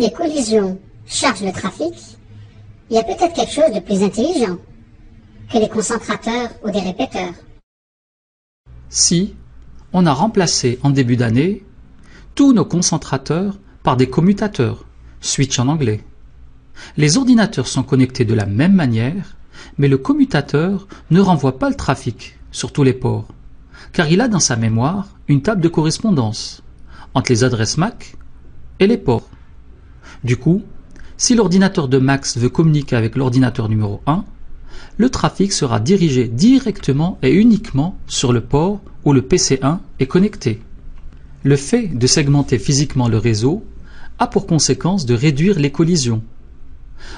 des collisions chargent le trafic, il y a peut-être quelque chose de plus intelligent que les concentrateurs ou des répéteurs. Si on a remplacé en début d'année tous nos concentrateurs par des commutateurs, switch en anglais. Les ordinateurs sont connectés de la même manière, mais le commutateur ne renvoie pas le trafic sur tous les ports, car il a dans sa mémoire une table de correspondance entre les adresses MAC et les ports. Du coup, si l'ordinateur de Max veut communiquer avec l'ordinateur numéro 1, le trafic sera dirigé directement et uniquement sur le port où le PC1 est connecté. Le fait de segmenter physiquement le réseau a pour conséquence de réduire les collisions.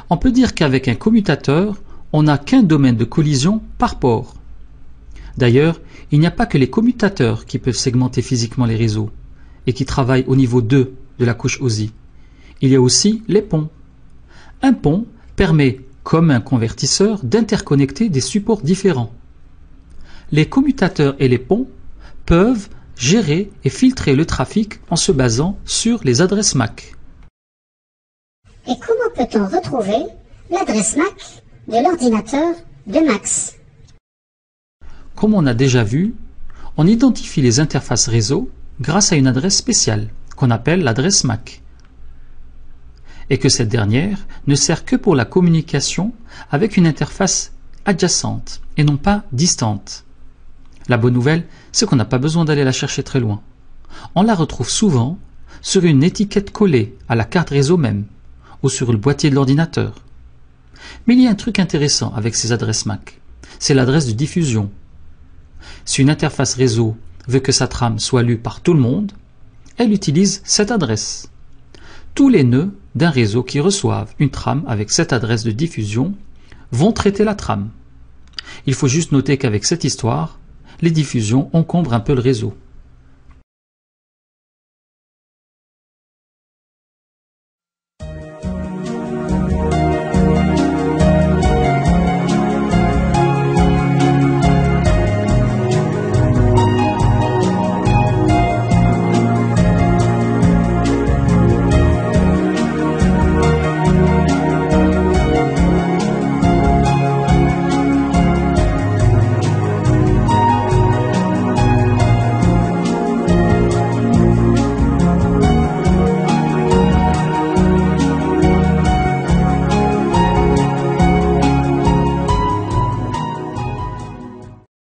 On peut dire qu'avec un commutateur, on n'a qu'un domaine de collision par port. D'ailleurs, il n'y a pas que les commutateurs qui peuvent segmenter physiquement les réseaux et qui travaillent au niveau 2 de la couche OSI. Il y a aussi les ponts. Un pont permet, comme un convertisseur, d'interconnecter des supports différents. Les commutateurs et les ponts peuvent gérer et filtrer le trafic en se basant sur les adresses MAC. Et comment peut-on retrouver l'adresse MAC de l'ordinateur de Max? Comme on a déjà vu, on identifie les interfaces réseau grâce à une adresse spéciale qu'on appelle l'adresse MAC, et que cette dernière ne sert que pour la communication avec une interface adjacente et non pas distante. La bonne nouvelle, c'est qu'on n'a pas besoin d'aller la chercher très loin. On la retrouve souvent sur une étiquette collée à la carte réseau même, ou sur le boîtier de l'ordinateur. Mais il y a un truc intéressant avec ces adresses MAC, c'est l'adresse de diffusion. Si une interface réseau veut que sa trame soit lue par tout le monde, elle utilise cette adresse. Tous les nœuds d'un réseau qui reçoivent une trame avec cette adresse de diffusion vont traiter la trame. Il faut juste noter qu'avec cette histoire, les diffusions encombrent un peu le réseau.